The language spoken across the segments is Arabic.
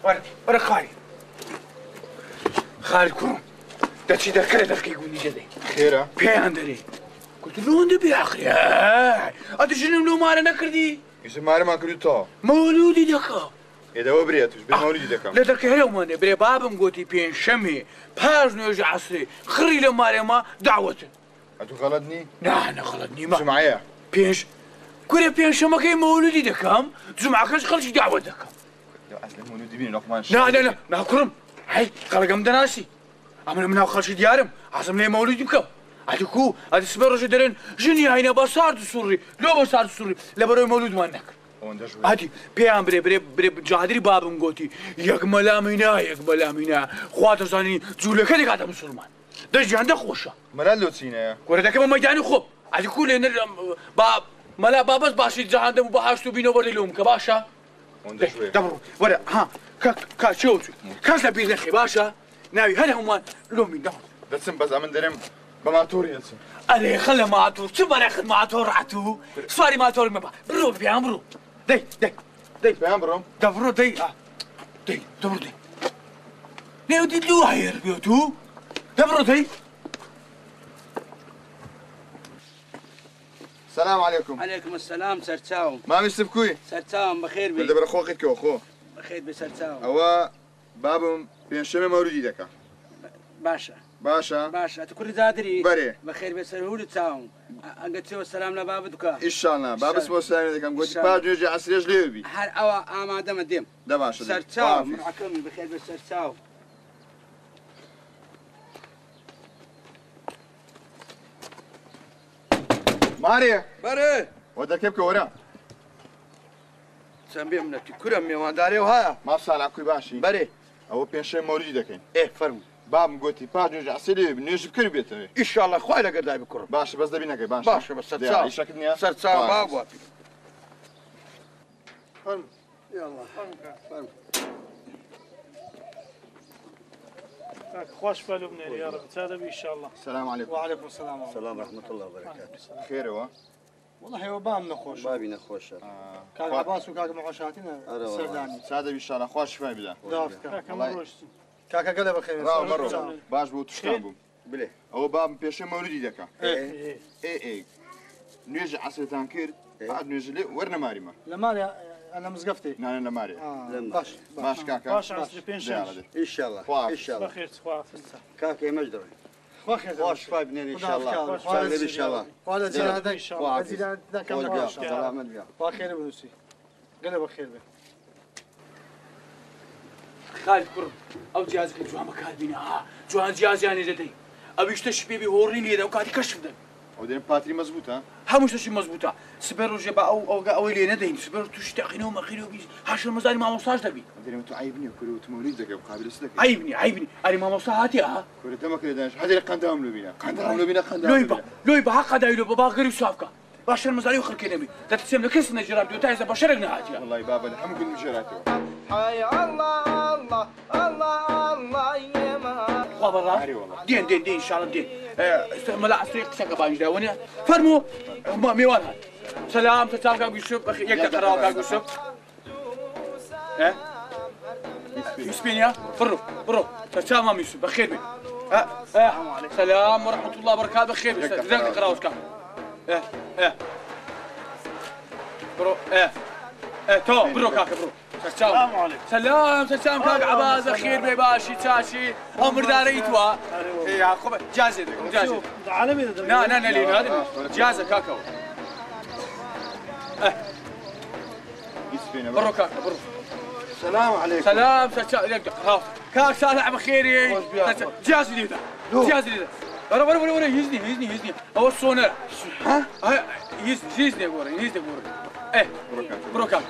ورا خالد كرم دتشي دكرة دقيق يقولي جدي خيره بيان دري قلت له وين دبي اخري ادي شنو لو ما انا نكردي يسمى ما كريتو مولودي دكا اذا هو بريتوش بمولودي دكا لا دك هلو ماني بري بابم قوتي بين شمي باز نوجي عصري خري له ما دعوه انتو غلطني لا انا غلطني ما معايا بينش كوري بين شما كاين مولودي دكام جمعة كاش خرج دعوه دكا اصلا مولودي بين لقمان لا كرم هاي قلقم دناسي أنا من خرج ديارم عزم لي مولودي بكم هذيكو هذي سبرو جدرن جني هينا بصارد سوري لو بصارد سوري لبرو مولود مانك هادي بيان بري جادري بابم قوتي يقملا منا خوات زاني جولك هذيك هذا مسلمان دج عندك خوشه مرالو تسينا كوردك ما ميداني خوب هذي كل باب ملا بابس باشي جهنم وبحاشتو بينو وري لهم كباشا دبرو ورا ها كا شو كاس لبيز اخي باشا ناوي هلا هم لومي دبرو دسم بس امن درم بماتوري دسم علي خلى ماتور شو بناخذ ماتور عتو سواري ماتور ما برو بيان برو دي بيان برو دبرو دي دبرو دي نيو دي لو هير بيوتو دبرو دي السلام عليكم. عليكم السلام سرتاو. ما مستبكوي؟ سرتاو بخير بي. بدبر اخوك اخو. بخير بسرتاو. هو بابم بين شمي مولودي دكا. باشا تكون زادري. بري. بخير بسرهول تاو. قلت له السلام لباب دكا. ان شاء الله باب اسمه السلام دكا قلت باج يجي عسري جليبي. هل او ما دام الدم. ده باشا. سرتاو معكم بخير بسرتاو. ماريا بري ودا كيف كورا سامبي منك كرم يا داري وها ما صار عكوي باشي بري او بين شي مولودي دكين ايه فرم باب قلتي باج يجي عسري بنيجي بكل بيته ان شاء الله خويا قد داي بكره باشا بس دبينا كي باشا بس سرتاو سرتاو باب فرم يلا فرم خوش بالو بنيري يا رب تساعد بي ان شاء الله. السلام عليكم. وعليكم السلام ورحمة الله وبركاته. خير هو؟ والله هو بام نخوش. بابي نخوش. كاك عباس وكاك معاشاتنا سرداني. سعد ان شاء الله خوش فاهم بدا. كاك مروش. كاك قلب خير. مرة باش بو تشكابو. بله. هو باب بيش مولودي دكا. ايه نيجي عصر تنكير بعد نيجي لي ورنا ماريما. لماري انا مزقفتي. نانا لماري. باش كاكا. باش عصر بينشن. ان شاء الله. ان شاء الله. بخير تخواف. كاكا مجدري. خوش فاي بنين ان شاء الله. خوش ان شاء الله. ولا جنادك ان شاء الله. زيد كم سلامت بيا. بخير بنوسي. قلب خير به. خالد كرم او جهازك جوا مكان بينا جوا جهاز يعني لدي ابي يشتشبي بيوريني اذا وكاتي كشف ده ودين باتري مزبوطه ها مش تشي مزبوطه سبرو جبا او اللي ندين سبرو تشتاقينو ما خيرو بي هاش المزاري ما موصاش تبي ودين انت عيبني كل تموليدك مقابل سلك عيبني انا ما موصاتي ها كل تمك داش هذه قندام لو بينا لويبا حق دايلو بابا غير يصافكا باش المزاري وخر كلامي تتسم لك اسنا جراب دو تايز بشرنا هاتي والله بابا الحمد لله مشراته حي الله يما خبر دين ان شاء الله دين ملا عصيق سكبان جداوني فرمو ميوان هاد سلام تتالقى بيشوف اخي يك تقراو بيشوف يسبينيا برو تسامع ميشوف بخير بي سلام ورحمه الله وبركاته بخير زين تقراو كان برو تو برو كاكا برو السلام عليكم. سلام كاك عباس خير بباشي تاشي عمر داريتوا يا خب جازي عالمي لا لي هذا جازه كاكاو برو كاكا برو السلام عليكم. سلام كاك صالح بخير جازي لي ورا يزني هو السونر ها يزني ورا برو كاكا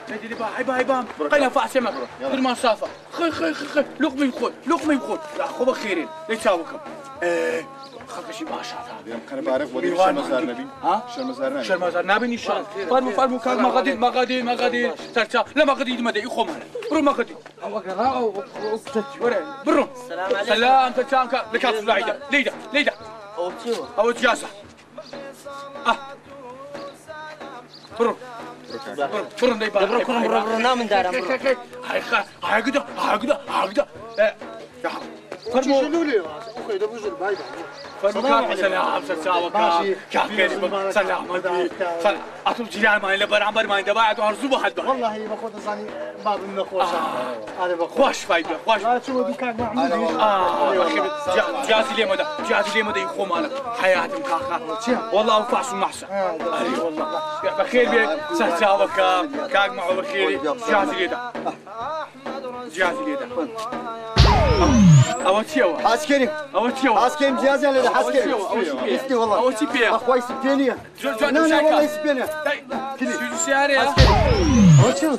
نجي باي بام قينا فاع سمك غير ما صافى خي لقمه يخون لا خو خيرين ليش ساوكم خلق شي باشا هذا كان بعرف ودي شرمزار نبي ها شرمزار نبي ان شاء الله فرمو كان ما غادي ترتا لا ما غادي ما دي خو معنا برو ما غادي او قراءه برو سلام تتام لك ليدا او تياسا برو فرن دي برو كرم برو نام دارم برو هاي كده فرمو شنو لي اخوي ده بوزر بايد فرمو سلام سلام كاكي سلام اتوب جيران ما لبرامبر ما دبعت ارزو حد والله باخذ زاني باب من خوش هذا خوش فايده خوش لا شو دوكاك ما عندي جازي لي مدى يخو مالك حياتي مكاكا والله وفعص محسن اي والله بخير بيك سلام كاك معه بخير جازي لي ده أوتشيو حاسكني أوتشيو حاسكني جاز ولا حاسكني يستي والله أوتشي بيا أخوي سبينيا لا والله سبينيا شو سيارة أوتشيو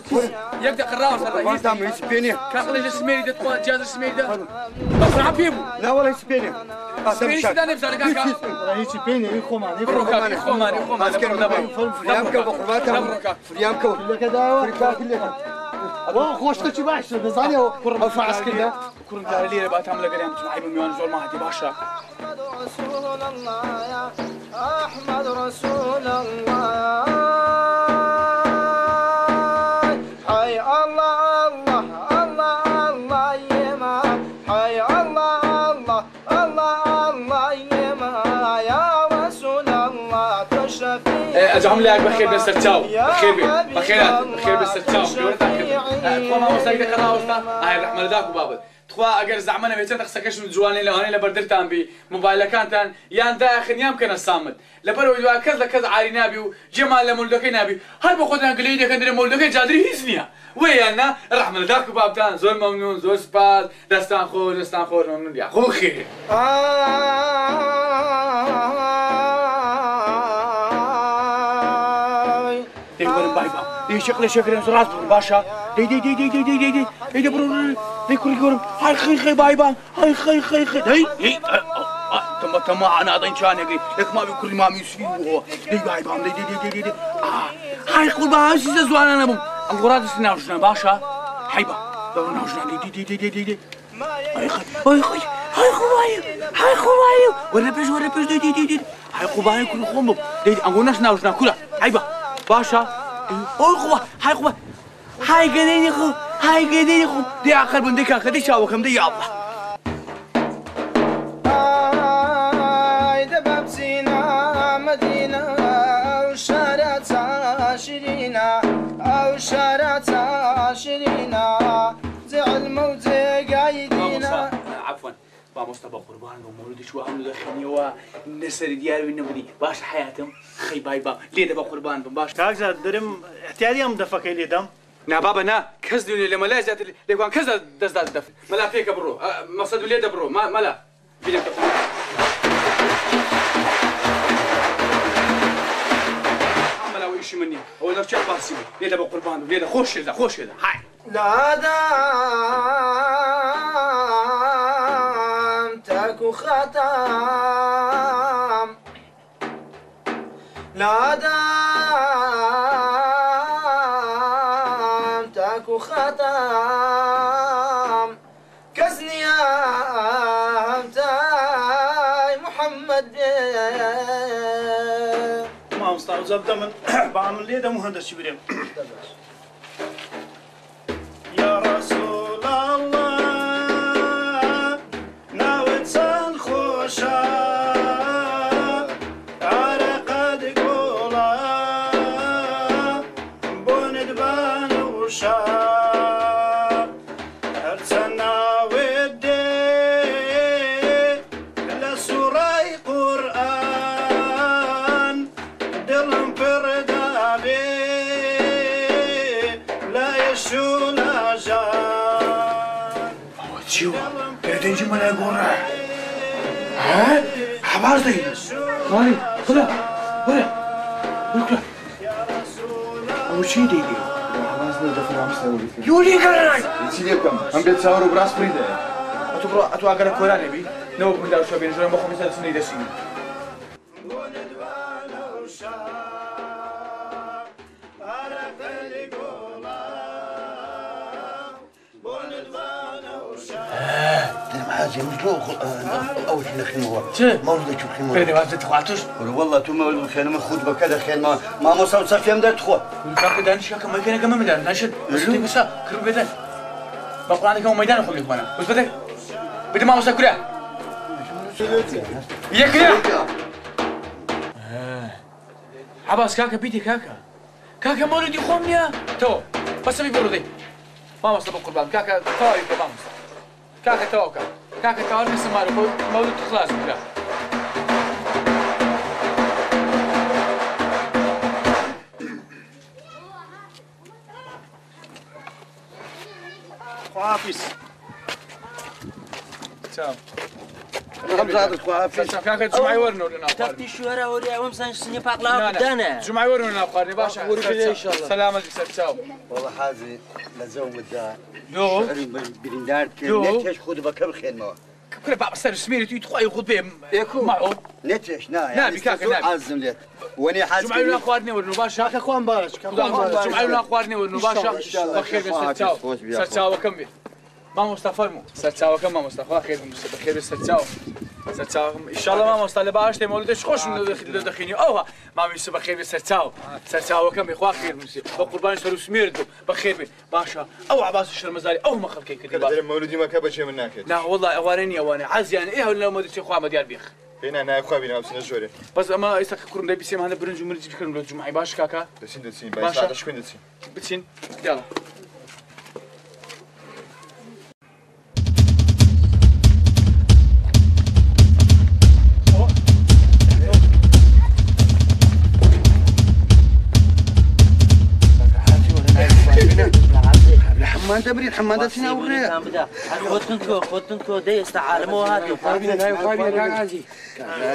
يبدأ قراص هذا يستعمل سبينيا كاقل السميري ده تقول جاز السميري ده بس عبيبو لا والله سبينيا سميري ده نفسه كاكا هي سبينيا يخومان يخومان فريامكا بخرباتها فريامكا كذا كلها خوشته چی باشه بزنی و افعاس كده كورن دار لي بقى تعمل قريم معي بميون زول ما هدي باشا رسول الله يا احمد رسول الله حي الله الله الله الله يما حي الله الله الله الله يما يا رسول الله تشفي اجعل لك بخير بالسرتاو بخير بالسرتاو ما وصلت قراوستا هاي الرحمه ذاك وبابل تخوا اگر زعمنا بيتن تخسكش من جواني لهاني لبردرتان بي موبايل كانتان يان داخل يمكن الصامت لبرو يدوا كذا كذا عاري نابي وجمال لمولدكي نابي هل بخدنا قليده كندري مولدكي جادري هيزنيا ويانا الرحمه ذاك وبابتان زول ممنون زول سباز دستان خور ممنون يا خو خير شكله شكله راس باشا دي برو دي كل يقول هاي خي بايبان هاي خي هي تم انا اضن كان يقول لك ما بيكون ما يسوي دي بايبان دي هاي قول باش زوان انا بم انقراد سناوشنا باشا حيبه دور ناوشنا دي هاي خوايو ولا بيش دي هاي قباي كل خمب دي انقوناش ناوشنا كلها حيبه باشا هاي خوا هاي قديني خو دي آخر بندك آخر شاوكم دي يا الله هاي دباب سينا مدينة أو شارع عشرينا أو شارع عشرينا زعل موتي قايدينا عفوا مصطفى قربان ومولودي شو عملوا دخلني والنسر ديالي والنبدي باش حياتهم خي بايبا ليه دبا قربان باش كاكزا درم احتياطي ام دفك لي دم نا بابا نا كزدوني لما لا جات لي كان كذا دزداد دف ملا فيك برو مقصد وليد برو ملا فيلم عمل او شيء مني هو نفس الشيء باسي ليه دبا قربان ليه خوش هذا هاي لا دام تاكو ختام لا دام تاكو ختام كزنيام تاي محمد ما مستعوذ من بعمل لي ده مهندس شبريم يا رسول الله ناوي تسان خوشا عرقد قولا بوند بان وشا هرسنا ودي لسوري قرآن دلهم فردابي لا يشول شو تنجي ما يقول ها حباس دي مالي خلا ولا او شي دي حباس دي دفن عم يولي كراي يصير كم هم بيتصوروا براس فريده اتو اگر كوراني بي نو كندا شو بين جرم بخو مثال سني دسين حازم شنو اول شيء نخدمه شو؟ مولدك نخدمه بيني وبين تخواتوش والله تو مولد خير ما خذ بكذا خير ما مصاب صافي مدار تخو كاك دانش كاك ما كان كمان مدار ناشد بس كرب بدل بقول انا كمان ميدان اخذ لك انا بس بدي ما وصل كلها يا كلها عباس كاكا بيتي كاكا مولدي خوميا تو بس ابي بردي ما وصل بقربان كاكا طايف ما وصل كاكا توكا كاكا توكا لسه ما مولد خلاص كلها حافظ تمام خمسة خوافي كاكا جمعي ورنو لنا تفتيش ورا ورا ومسان سني باقلا بدانا جمعي ورنو لنا قارني باشا ان شاء الله سلامة تساو والله حازي لزوم الدار دو بريندار نتش خذ بكر خير ما كل باب سر سميرتي تخوي ياخذ به معه نتش نعم كاكا نعم عزم لك وني حازي جمعي لنا قارني ورنو باشا كاكا خوان باش جمعي لنا قارني ورنو باشا بخير ستاو كم ما مصطفى ستاو كم ما مصطفى خير ستاو ان شاء الله ما مصطفى باش تمولدش خوش دخيني اوها ما مش بخير ستاو كم اخوا خير مسي بقربان سر سميرتو بخير باشا او عباس الشرمزاري او ما خلكي كذا مولودي ما كبش من ناكد لا والله اواني عز يعني ايه ولا ما ادري اخوا ما ديال بيخ هنا انا اخوي بينا بس نجوري بس اما يسك كرم داي بيسم هذا برنج مرج بكرم لو جمعي باش كاكا دسين باشا شكون دسين بتسين يلا حمان تبريد حمان تسينا وغير خدتنكو دي استعالموا هاتوا لا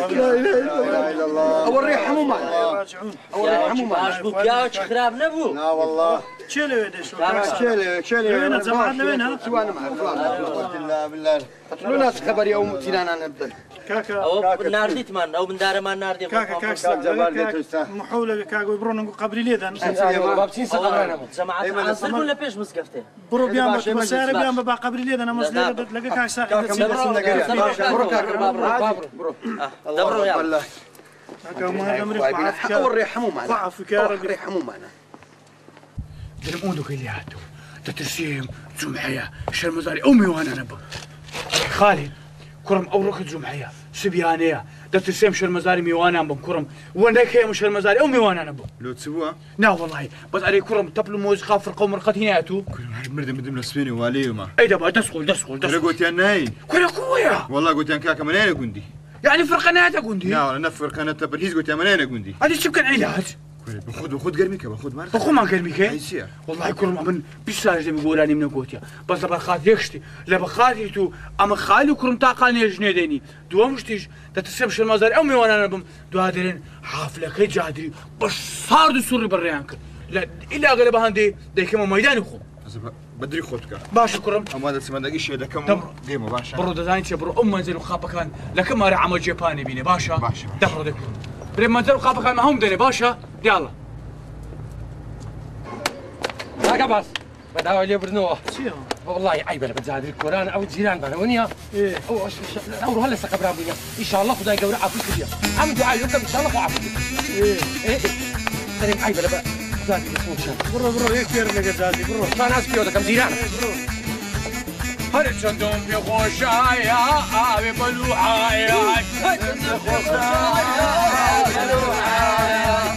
اله الا الله اول ريح حمو معنا اول ريح حمو معنا اشبوك يا خراب نبو لا والله تشيلي وين شو شيلي وين زعمنا وين سوانا مع فلان بالله قتلوا ناس خبر يوم تينا نبدل كاكا او نارديت من او من دار ما ناردي كاكا محولة كاكا ويبرون قبل ليدا بابتين سقرانا جماعة عنصر ولا بيش مسقفتين برو بيام مسار بيام بابا قبل ليدا انا مسلي لقى كاكا ساعة برو دبروا يا الله كاكا ما نمري اول ريح حمو معنا ضعف كارب ريح حمو معنا دلمودو اللي هاتو تترسيم جمعية شرمزاري أمي وأنا نبغى خالد كرم أورك جمعية سبيانية تترسيم شرمزاري ميوانا بم كرم وانا كيم شرمزاري أمي وأنا نبغى لو تسووها لا والله بس علي كرم تبلو موسيقى فرقة مرقت هناتو كل مردم لسبيني والي وما أي دبا دسقل انا قلت يا ناي كل قوية والله قلت يا كاكا من اين قندي يعني فرقة ناتا قندي لا والله نفر كانت تبرهيز قلت يا من اين قندي هذه شو كان علاج بخذ قرميك بخذ مارك بخو ما قرميك هيسير والله كرم من بيسال زي ما يقول من قوتيا بس لبا خاطر يكشتي لبا خاطر تو اما خالي كرم تاقاني جنيديني دو مشتيش تتسب شرمزاري امي وانا نبم دو هادرين حافله كي جادري بس صار دو سوري بريانك لا الا غلب هاندي داي كما ميدان خو بدري خوتك باش كرم اما هذا سمعنا ايش هذا كم ديمو باشا برو دزاين برو منزل وخابا كان لكن ما عمل جيباني بيني باشا دبر دك بري منزل وخابا كان معهم دني باشا يلا لا بس بدأوا عليه برنوه والله عيب انا بتزاد الكوران او الجيران بنا ونيا ايه او هلا سقبران بينا ان شاء الله خداي قوري عافيك اليوم عم دعاء يوم ان شاء الله وعافيك ايه سلام عيب انا زادي برو يكثر لك زادي برو كان ناس فيو كم جيران هر چندم بی خوشایا آبی بلوعایا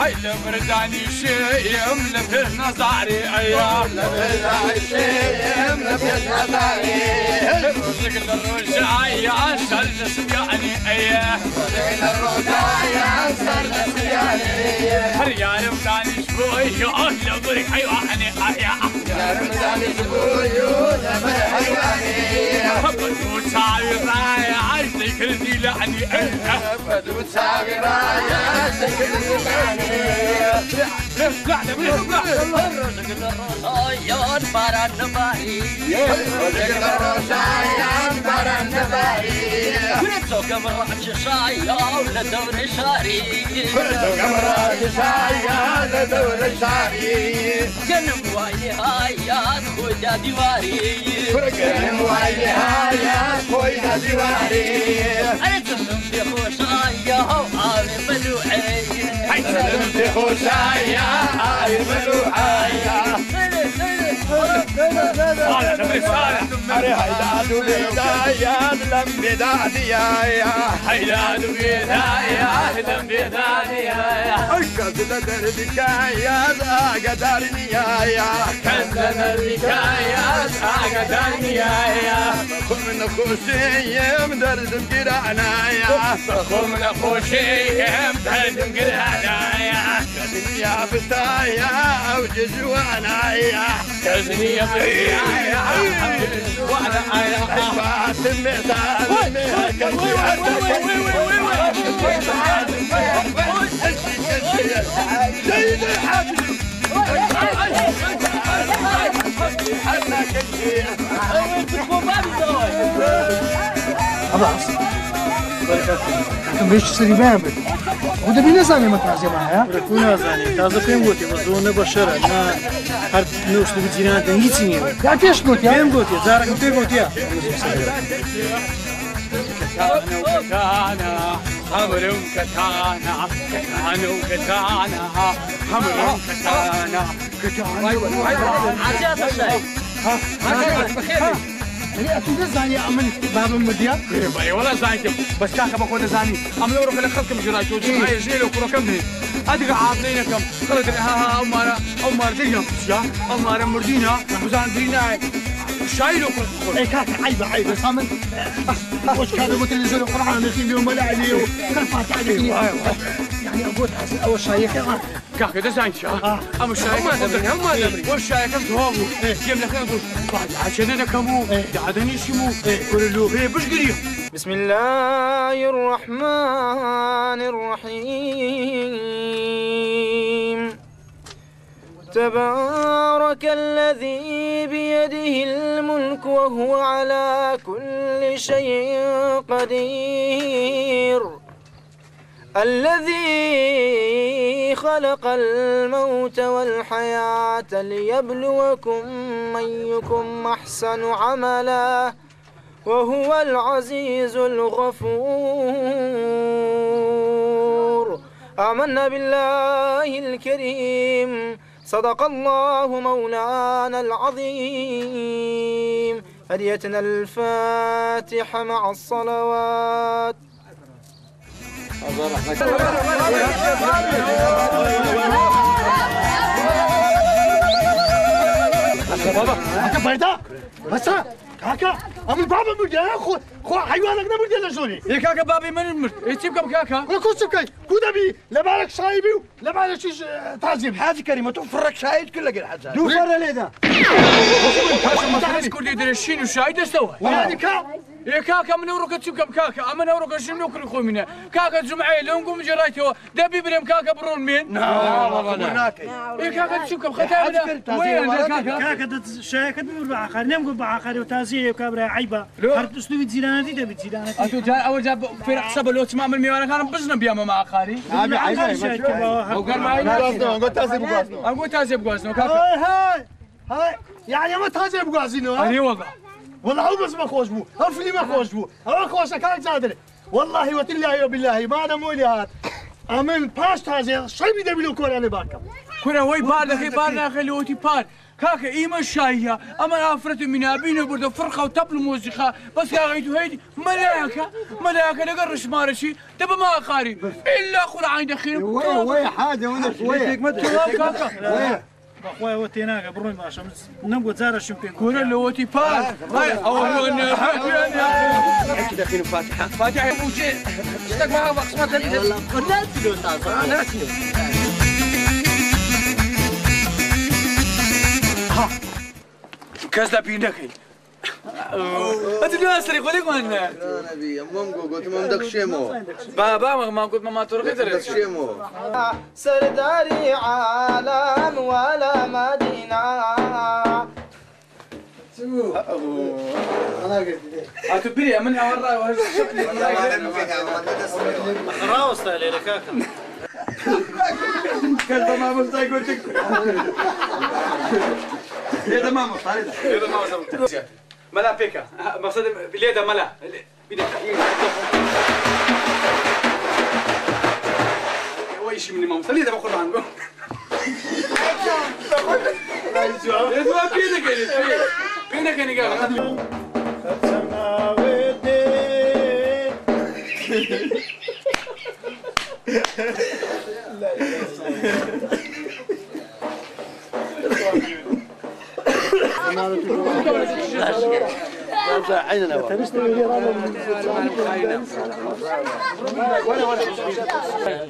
هاي لبرداني شيم لفه نظاري ايا لبرداني شيم لفه نظاري رزق الرجايا سر سبياني ايا رزق الرجايا سر سبياني هر يارم داني شبوي لبرك حيواني ايا يارم داني شبوي لبرك حيواني بدو تساوي رايا عايزك كردي لعني بدو تساوي رايا عايزك كردي لعني لا الرزق الرصايان باران نباهي الرزق الرصايان باران نباهي كنتو قمرات شايا ولا دور شاري كنتو قمرات شايا ولا دور شاري جنب واي هايات خدا ديواري فرقان ويايا خوينا ديواري سلمتي خوشايا وعالي ملوحية سلمتي خوشايا عالي ملوحية حيداد بدايا لم بدايا حيداد بدايا لم بدايا كنزل دربك يا قدرني يا كنزل دربك يا قدرني يا من خوشيم درد قرانا يا من خوشيم درد قرانا يا كزني يا بتايا اوجز وانا يا كزني يا بتايا وانا يا فاتم سيد الحاج خلاص كم بيش تشتري بابك وده بينزاني ما تعزي معايا ركونا زاني تازه فين قلتي مزونه بشرة انا هر نوش لبجينا تنجيتيني يا كيش قلت يا فين قلتي زارك فين قلتي كتانا حمر كتانا كتانا كتانا حمر كتانا كتانا عجاز الشيء هي تنزاني أمن باب المديا باي والله زاني بس كاكا بكون زاني أم لو ركنا خلكم جرايتو هاي زين لو كنا كم دي أديك عاطينكم خلت ها أمار دينا يا أمار مردينا وزان دينا شايلو كل اي كاكا عيبة سامن وش كانوا بتلفزيون القرآن الحين اليوم ولا عليه وكرفات عليك يعني أقول أول شيء كاكا ده زين شا أم الشاي ما دبري والشاي كم تهاو يم لك نقول بعد عشان أنا كمو دعدني شمو كله هي بش قريب بسم الله الرحمن الرحيم تبارك الذي بيده الملك وهو على كل شيء قدير الذي خلق الموت والحياة ليبلوكم أيكم أحسن عملا وهو العزيز الغفور آمنا بالله الكريم صدق الله مولانا العظيم هديتنا الفاتحة مع الصلوات بابا كاكا بردا بس كاكا أمي بابا مرجع خو حيوانك نمرجع لشوني يا كاكا بابي من المرت يتبقى كاكا ولا كوسك كودا بي لبالك شايبي لبالك شيء تعزم حاجة كريمة تفرق شاهد كله قل حاجة دو فرق ليدا ما كل يدرشين وشايد استوى يعني كا يا كاكا من وروك تبقى بكاكا أما وروك شنو كل خوي منه كاكا جمعي لهم قوم جرايته دبي بريم كاكا برون مين والله يا كاكا تبقى بختامنا وين كاكا كاكا شاي كدمر بعقار نمقول بعقار وتازيه وكابرا عيبة هرت أسلوب زينانة دي تبي زينانة أنتو جا أول جاب في حساب اللي تسمع من الميوان كان بزنا بياما مع أخاري وقال معي أقول تازيب قوازنو كاكا هاي يعني ما تازيب قوازنو أي والله والله هو بس ما خوش بو هفلي ما خوش بو هو خوش كان زادر والله وتالله وبالله ما انا مولي هات امن باش تازي شي بيدي بلو كوراني باكم كنا وي بار اخي بار اخي لوتي بار كاكا إيما الشاية أما أفرت من أبينا برد فرقة وطبل موسيقى بس يا غيتو هيدي ملاكة نقرش مارشي تبا ما أخاري إلا قرعين دخيل وي حاجة وانا شوية كاكا أخويا وتيناك بروي ما شمس نمقول زارة شمبين كنا لوتي بار هاي أول من حكي دخيل فاتحة وشي اشتاق معها وقت ما تلقى كذا بينكي أتدري أسرق وليك من لا نبي مامكو قلت ما مدك شيمو بابا ما قلت ما ترقي مدك شيمو سرداري عالم ولا مدينة أتبري من أورا وهذا راوس تالي كاكا كذا ما مستعد قلت هذا ما مستعد ملا بيكا مقصد ليدا ملا بدك وإيش من المام ليدا بقول عنه ايوه بينك يعني قال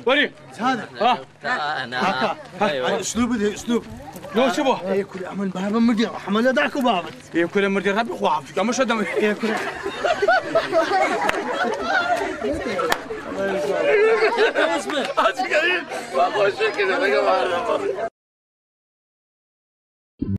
وري هذا انا اسلوب ده اسلوب لو شبه ياكل عمل بابا مدير حمل داك بابا ياكل مدير ربي خواف مش هذا ياكل اسمه